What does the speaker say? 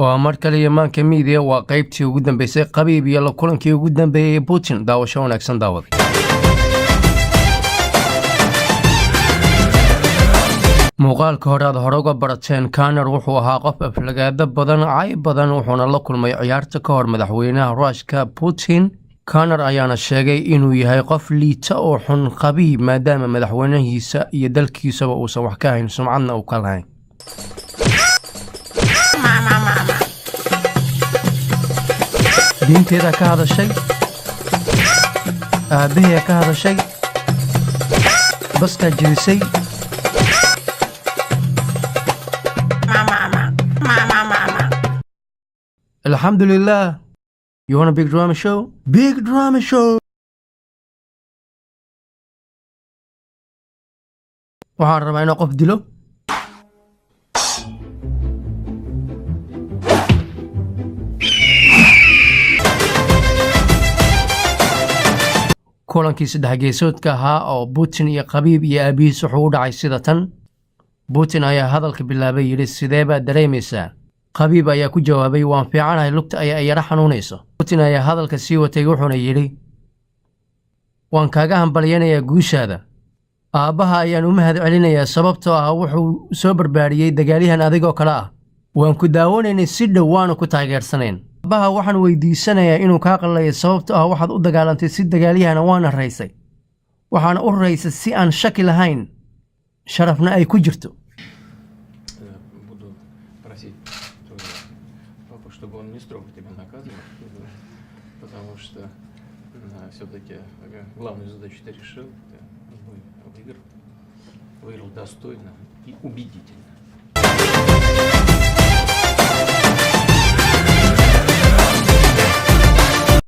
waa mar kale Yamaanka Media waa qaybtii ugu dambeysay qabiib iyo la kulankii ugu dambeeyay Putin daawasho wanaagsan daawaday. muuqaalka hore aad hore uga barateen Connor wuxuu ahaa qof aflagaada badan cay badan wuxuuna la kulmay ciyaarta ka hor madaxweynaha Ruushka Putin. Connor ayaana sheegay inuu yahay qof liita oo xun qabiib maadaama madaxweynahiisa iyo dalkiisaba uusan wax ka hayn sumcadna uu ka lahayn. diinteeda ka hadashay aabaheeda ka hadashay baska jirisay alhamdulillah. You want a big drama show? Big drama show! waxaan rabaa inaan qof dilo. kulankii saddex geesoodka ahaa oo Putin iyo qabiib iyo aabihiis wuxuu u dhacay sida tan. Putin ayaa hadalka bilaabay yidhi sidee baad dareemaysaa? qabiib ayaa ku jawaabay waan fiicanahay lugta ayaa yara xanuunayso. Putin ayaa hadalka sii watay wuxuuna yidhi waan kaaga hambalyanayaa guushaada. aabbaha ayaan u mahad celinayaa sababtoo ah wuxuu soo barbaariyey dagaalyahan adigoo kale ah. waan ku daawanaynay si dhow waana ku taageersanayn. aabbaha waxaan weydiisanayaa inuu kaa qallayo sababtoo ah waxaad u dagaalantay si dagaalyahana waana raysay. waxaana u raysay si aan shaki lahayn sharafna ay ku jirto. чтобы он не строго тебя наказывал, потому что все-таки главную задачу ты решил, ты выиграл достойно и убедительно.